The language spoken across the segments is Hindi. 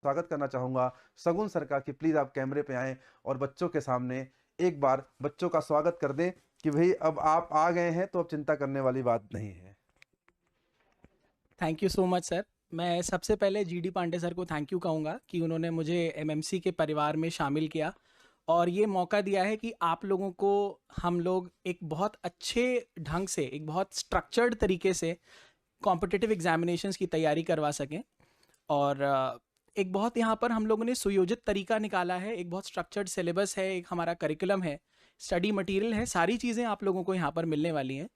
स्वागत करना चाहूंगा शगुन सर का कि प्लीज आप कैमरे पे आएं और बच्चों के सामने एक बार बच्चों का स्वागत कर दें कि भाई अब आप आ गए हैं तो अब चिंता करने वाली बात नहीं है। Thank you so much sir. मैं सबसे पहले जीडी पांडे सर को थैंक यू कहूँगा कि उन्होंने मुझे एमएमसी के परिवार में शामिल किया और ये मौका दिया है कि आप लोगों को हम लोग एक बहुत अच्छे ढंग से, एक बहुत स्ट्रक्चर्ड तरीके से कॉम्पिटिटिव एग्जामिनेशंस की तैयारी करवा सकें। और एक बहुत यहाँ पर हम लोगों ने सुयोजित तरीका निकाला है, एक बहुत स्ट्रक्चर्ड सिलेबस है, एक हमारा करिकुलम है, स्टडी मटेरियल है, सारी चीज़ें आप लोगों को यहाँ पर मिलने वाली हैं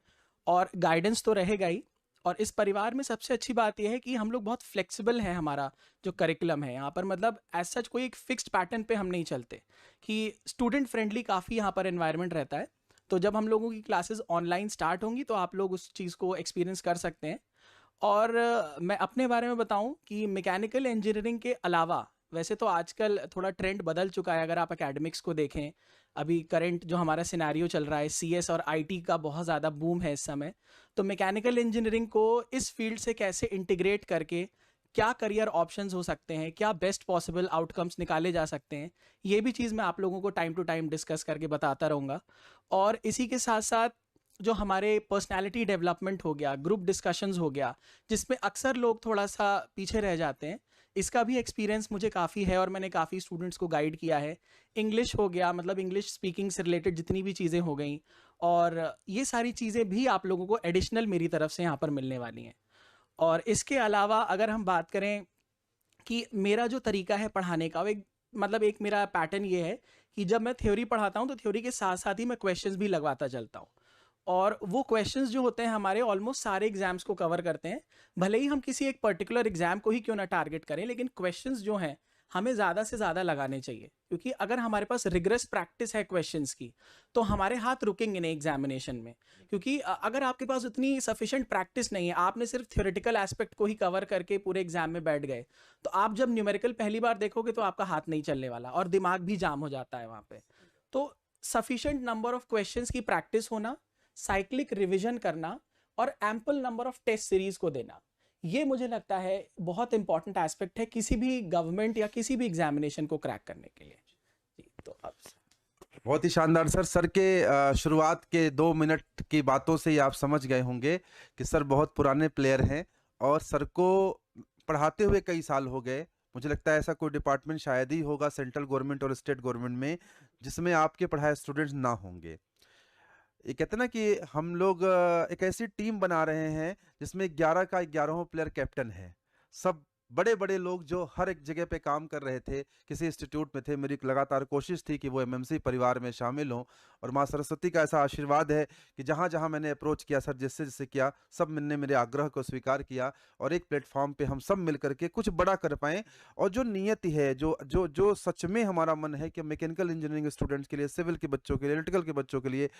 और गाइडेंस तो रहेगा ही। और इस परिवार में सबसे अच्छी बात यह है कि हम लोग बहुत फ्लेक्सिबल है, हमारा जो करिकुलम है यहाँ पर, मतलब एज सच कोई एक फिक्स्ड पैटर्न पे हम नहीं चलते, कि स्टूडेंट फ्रेंडली काफ़ी यहाँ पर एनवायरनमेंट रहता है। तो जब हम लोगों की क्लासेस ऑनलाइन स्टार्ट होंगी तो आप लोग उस चीज़ को एक्सपीरियंस कर सकते हैं। और मैं अपने बारे में बताऊं कि मैकेनिकल इंजीनियरिंग के अलावा वैसे तो आजकल थोड़ा ट्रेंड बदल चुका है। अगर आप एकेडमिक्स को देखें, अभी करंट जो हमारा सिनेरियो चल रहा है, सीएस और आईटी का बहुत ज़्यादा बूम है इस समय। तो मैकेनिकल इंजीनियरिंग को इस फील्ड से कैसे इंटीग्रेट करके क्या करियर ऑप्शंस हो सकते हैं, क्या बेस्ट पॉसिबल आउटकम्स निकाले जा सकते हैं, ये भी चीज़ मैं आप लोगों को टाइम टू टाइम डिस्कस करके बताता रहूँगा। और इसी के साथ साथ जो हमारे पर्सनालिटी डेवलपमेंट हो गया, ग्रुप डिस्कशंस हो गया, जिसमें अक्सर लोग थोड़ा सा पीछे रह जाते हैं, इसका भी एक्सपीरियंस मुझे काफ़ी है और मैंने काफ़ी स्टूडेंट्स को गाइड किया है। इंग्लिश हो गया, मतलब इंग्लिश स्पीकिंग से रिलेटेड जितनी भी चीज़ें हो गई, और ये सारी चीज़ें भी आप लोगों को एडिशनल मेरी तरफ से यहाँ पर मिलने वाली हैं। और इसके अलावा अगर हम बात करें कि मेरा जो तरीका है पढ़ाने का, वो एक मतलब एक मेरा पैटर्न ये है कि जब मैं थ्योरी पढ़ाता हूँ तो थ्योरी के साथ साथ ही मैं क्वेश्चंस भी लगवाता चलता हूँ। और वो क्वेश्चंस जो होते हैं हमारे ऑलमोस्ट सारे एग्जाम्स को कवर करते हैं। भले ही हम किसी एक पर्टिकुलर एग्जाम को ही क्यों ना टारगेट करें, लेकिन क्वेश्चंस जो हैं हमें ज़्यादा से ज़्यादा लगाने चाहिए, क्योंकि अगर हमारे पास रिग्रेस प्रैक्टिस है क्वेश्चंस की तो हमारे हाथ रुकेंगे नहीं एग्जामिनेशन में। क्योंकि अगर आपके पास उतनी सफिशिएंट प्रैक्टिस नहीं है, आपने सिर्फ थ्योरेटिकल एस्पेक्ट को ही कवर करके पूरे एग्जाम में बैठ गए, तो आप जब न्यूमेरिकल पहली बार देखोगे तो आपका हाथ नहीं चलने वाला और दिमाग भी जाम हो जाता है वहाँ पे। तो सफिशिएंट नंबर ऑफ क्वेश्चंस की प्रैक्टिस होना, साइक्लिक रिवीजन करना और ample number of test series को देना, ये मुझे लगता है बहुत इंपॉर्टेंट एस्पेक्ट है किसी भी गवर्नमेंट या किसी भी एग्जामिनेशन को क्रैक करने के लिए। जी, तो अब बहुत ही शानदार सर। सर के शुरुआत के 2 मिनट की बातों से ही आप समझ गए होंगे कि सर बहुत पुराने प्लेयर हैं और सर को पढ़ाते हुए कई साल हो गए। मुझे लगता है ऐसा कोई डिपार्टमेंट शायद ही होगा सेंट्रल गवर्नमेंट और स्टेट गवर्नमेंट में जिसमें आपके पढ़ाए स्टूडेंट्स ना होंगे। ये कहते हैं ना कि हम लोग एक ऐसी टीम बना रहे हैं जिसमें 11 का 11वां प्लेयर कैप्टन है। सब बड़े बड़े लोग जो हर एक जगह पे काम कर रहे थे, किसी इंस्टीट्यूट में थे। मेरी एक लगातार कोशिश थी कि वो एमएमसी परिवार में शामिल हों, और माँ सरस्वती का ऐसा आशीर्वाद है कि जहाँ जहाँ मैंने अप्रोच किया सर, जिससे जिससे किया, सब ने मेरे आग्रह को स्वीकार किया और एक प्लेटफॉर्म पे हम सब मिल करके कुछ बड़ा कर पाएं। और जो नियति है, जो जो जो सच में हमारा मन है कि मैकेनिकल इंजीनियरिंग स्टूडेंट्स के लिए, सिविल के बच्चों के लिए, इलेक्ट्रिकल के बच्चों के लिए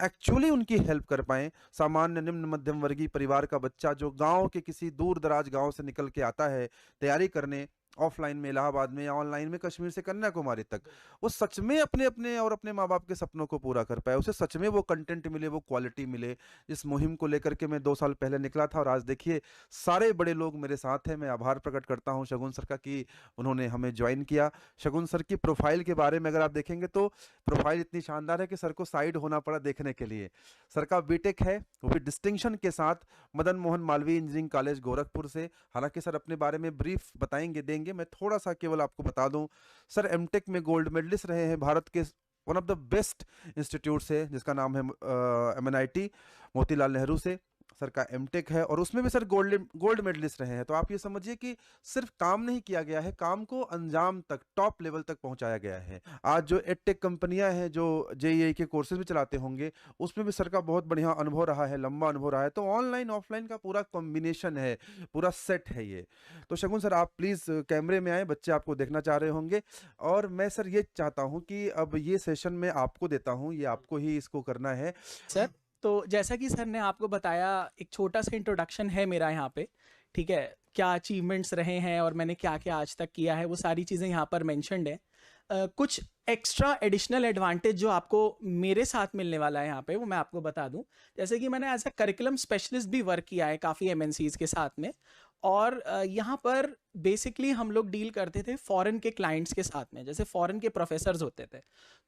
एक्चुअली उनकी हेल्प कर पाएं। सामान्य निम्न मध्यम वर्गीय परिवार का बच्चा जो गांव के किसी दूर दराज गांव से निकल के आता है तैयारी करने, ऑफलाइन में इलाहाबाद में या ऑनलाइन में कश्मीर से कन्याकुमारी तक, वो सच में अपने अपने और अपने माँ बाप के सपनों को पूरा कर पाए, उसे सच में वो कंटेंट मिले, वो क्वालिटी मिले। इस मुहिम को लेकर के मैं 2 साल पहले निकला था और आज देखिए सारे बड़े लोग मेरे साथ हैं। मैं आभार प्रकट करता हूं शगुन सर का कि उन्होंने हमें ज्वाइन किया। शगुन सर की प्रोफाइल के बारे में अगर आप देखेंगे तो प्रोफाइल इतनी शानदार है कि सर को साइड होना पड़ा देखने के लिए। सर का बीटेक है, वो भी डिस्टिंक्शन के साथ, मदन मोहन मालवीय इंजीनियरिंग कॉलेज गोरखपुर से। हालांकि सर अपने बारे में ब्रीफ बताएंगे, देंगे, मैं थोड़ा सा केवल आपको बता दूं, सर एमटेक में गोल्ड मेडलिस्ट रहे हैं भारत के one of the best institute से जिसका नाम है एमएनआईटी मोतीलाल नेहरू से। सर का एमटेक है और उसमें भी सर गोल्ड गोल्ड मेडलिस्ट रहे हैं। तो आप ये समझिए कि सिर्फ काम नहीं किया गया है, काम को अंजाम तक, टॉप लेवल तक पहुंचाया गया है। आज जो एडटेक कंपनियां हैं जो जेईई के कोर्सेज भी चलाते होंगे, उसमें भी सर का बहुत बढ़िया अनुभव रहा है, लंबा अनुभव रहा है। तो ऑनलाइन ऑफलाइन का पूरा कॉम्बिनेशन है, पूरा सेट है ये। तो शगुन सर आप प्लीज कैमरे में आए, बच्चे आपको देखना चाह रहे होंगे। और मैं सर ये चाहता हूँ कि अब ये सेशन मैं आपको देता हूँ, ये आपको ही इसको करना है। सर, तो जैसा कि सर ने आपको बताया, एक छोटा सा इंट्रोडक्शन है मेरा यहाँ पे, ठीक है, क्या अचीवमेंट्स रहे हैं और मैंने क्या क्या आज तक किया है, वो सारी चीज़ें यहाँ पर मेंशन्ड है। कुछ एक्स्ट्रा एडिशनल एडवांटेज जो आपको मेरे साथ मिलने वाला है यहाँ पे, वो मैं आपको बता दूं। जैसे कि मैंने एज अ करिकुलम स्पेशलिस्ट भी वर्क किया है काफ़ी एमएनसीज के साथ में, और यहाँ पर बेसिकली हम लोग डील करते थे फॉरेन के क्लाइंट्स के साथ में, जैसे फॉरेन के प्रोफेसर्स होते थे।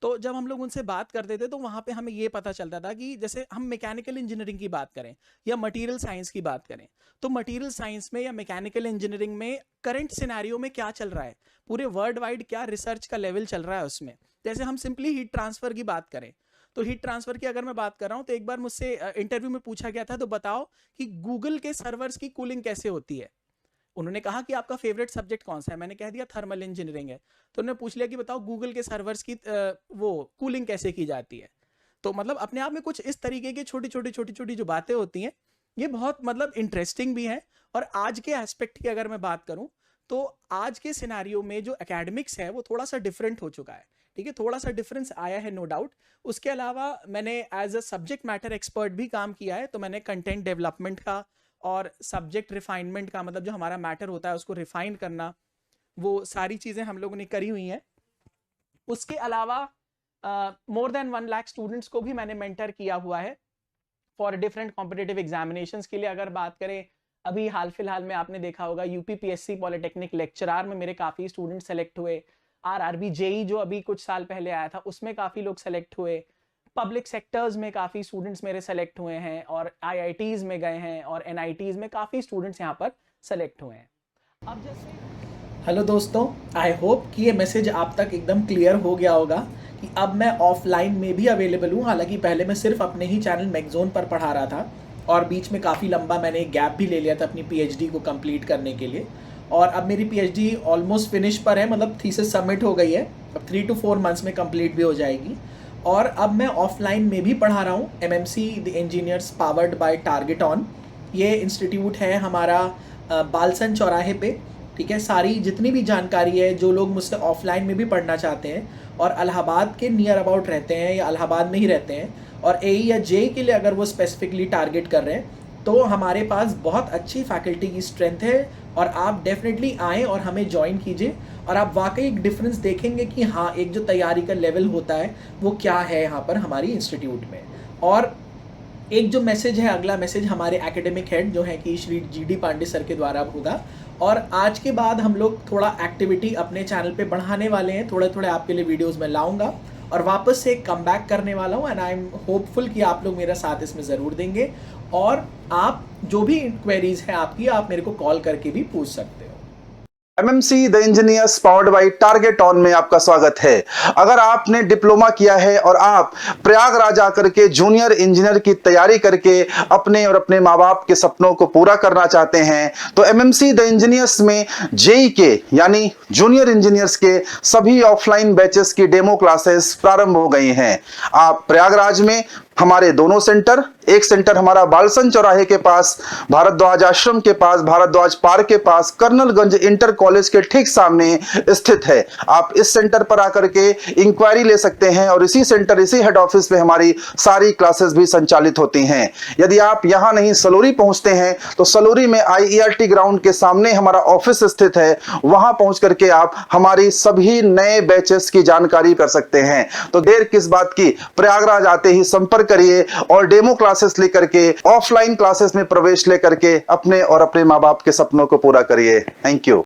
तो जब हम लोग उनसे बात करते थे तो वहाँ पे हमें ये पता चलता था कि जैसे हम मैकेनिकल इंजीनियरिंग की बात करें या मटेरियल साइंस की बात करें, तो मटेरियल साइंस में या मैकेनिकल इंजीनियरिंग में करंट सिनेरियो में क्या चल रहा है, पूरे वर्ल्ड वाइड क्या रिसर्च का लेवल चल रहा है उसमें। जैसे हम सिंपली हीट ट्रांसफर की बात करें, तो हीट ट्रांसफर की अगर मैं बात कर रहा हूँ तो एक बार मुझसे इंटरव्यू में पूछा गया था, तो बताओ कि गूगल के सर्वर्स की कूलिंग कैसे होती है। उन्होंने कहा कि आपका फेवरेट सब्जेक्ट कौन सा है, मैंने कह दिया थर्मल इंजीनियरिंग है। तो उन्होंने पूछ लिया कि बताओ गूगल के सर्वर्स की वो कूलिंग कैसे की जाती है। तो मतलब अपने आप में कुछ इस तरीके की छोटी छोटी जो बातें होती हैं, ये बहुत मतलब इंटरेस्टिंग भी हैं। और आज के एस्पेक्ट की अगर मैं बात करूं तो आज के सिनेरियो में जो एकेडमिक्स है वो थोड़ा सा डिफरेंट हो चुका है, ठीक है, थोड़ा सा डिफरेंस आया है, नो डाउट। उसके अलावा मैंने as a subject matter expert भी काम किया है, तो मैंने कंटेंट डेवलपमेंट का और सब्जेक्ट रिफाइनमेंट का, मतलब जो हमारा मैटर होता है उसको रिफाइन करना, वो सारी चीज़ें हम लोगों ने करी हुई हैं। उसके अलावा मोर देन 1 लाख स्टूडेंट्स को भी मैंने मेंटर किया हुआ है फॉर डिफरेंट कॉम्पिटिटिव एग्जामिनेशंस के लिए। अगर बात करें अभी हाल फिलहाल में आपने देखा होगा यूपीपीएससी पॉलिटेक्निक लेक्चरार में मेरे काफ़ी स्टूडेंट सेलेक्ट हुए। आरआरबी जेई जो अभी कुछ साल पहले आया था उसमें काफ़ी लोग सेलेक्ट हुए। पब्लिक सेक्टर्स में काफ़ी स्टूडेंट्स मेरे सेलेक्ट हुए हैं और आईआईटीज़ में गए हैं और एनआईटीज़ में काफ़ी स्टूडेंट्स यहाँ पर सेलेक्ट हुए हैं। अब जैसे हेलो दोस्तों, आई होप कि ये मैसेज आप तक एकदम क्लियर हो गया होगा कि अब मैं ऑफलाइन में भी अवेलेबल हूँ। हालांकि पहले मैं सिर्फ अपने ही चैनल मैगज़ोन पर पढ़ा रहा था और बीच में काफ़ी लंबा मैंने एक गैप भी ले लिया था अपनी पीएचडी को कंप्लीट करने के लिए। और अब मेरी पीएचडी ऑलमोस्ट फिनिश पर है, मतलब थीसिस सबमिट हो गई है, अब 3 to 4 मंथ्स में कंप्लीट भी हो जाएगी। और अब मैं ऑफलाइन में भी पढ़ा रहा हूँ MMC the engineers powered by target on. ये इंस्टीट्यूट है हमारा बालसन चौराहे पे, ठीक है। सारी जितनी भी जानकारी है, जो लोग मुझसे ऑफलाइन में भी पढ़ना चाहते हैं और इलाहाबाद के नियर अबाउट रहते हैं या इलाहाबाद में ही रहते हैं और एई या जेई के लिए अगर वो स्पेसिफिकली टारगेट कर रहे हैं, तो हमारे पास बहुत अच्छी फैकल्टी की स्ट्रेंथ है। और आप डेफिनेटली आएँ और हमें ज्वाइन कीजिए और आप वाकई एक डिफरेंस देखेंगे कि हाँ, एक जो तैयारी का लेवल होता है वो क्या है यहाँ पर हमारी इंस्टीट्यूट में। और एक जो मैसेज है, अगला मैसेज हमारे एकेडमिक हेड जो है कि श्री जीडी पांडे सर के द्वारा होगा। और आज के बाद हम लोग थोड़ा एक्टिविटी अपने चैनल पे बढ़ाने वाले हैं, थोड़े थोड़े आपके लिए वीडियोस में लाऊंगा और वापस से कम बैक करने वाला हूँ। एंड आई एम होपफुल कि आप लोग मेरा साथ इसमें ज़रूर देंगे और आप जो भी क्वेरीज हैं आपकी, आप मेरे को कॉल करके भी पूछ सकते हो। MMC the engineers powered by target on में आपका स्वागत है। अगर आपने डिप्लोमा किया है और आप प्रयागराज आकर के जूनियर इंजीनियर की तैयारी करके अपने और अपने माँ बाप के सपनों को पूरा करना चाहते हैं, तो एमएमसी द इंजीनियर्स में जेई के यानी जूनियर इंजीनियर्स के सभी ऑफलाइन बैचेस की डेमो क्लासेस प्रारंभ हो गई हैं। आप प्रयागराज में हमारे दोनों सेंटर, एक सेंटर हमारा बालसन चौराहे के पास, भारद्वाज आश्रम के पास, भारद्वाज पार्क के पास, कर्नलगंज इंटर कॉलेज के ठीक सामने स्थित है। आप इस सेंटर पर आकर के इंक्वायरी ले सकते हैं और इसी सेंटर, इसी हेड ऑफिस में हमारी सारी क्लासेस भी संचालित होती हैं। यदि आप यहां नहीं सलोरी पहुंचते हैं तो सलोरी में आईईआरटी ग्राउंड के सामने हमारा ऑफिस स्थित है, वहां पहुंच करके आप हमारी सभी नए बैचेस की जानकारी कर सकते हैं। तो देर किस बात की, प्रयागराज आते ही संपर्क करिए और डेमो क्लासेस लेकर के, ऑफलाइन क्लासेस में प्रवेश लेकर के अपने और अपने माँ बाप के सपनों को पूरा करिए। Thank you.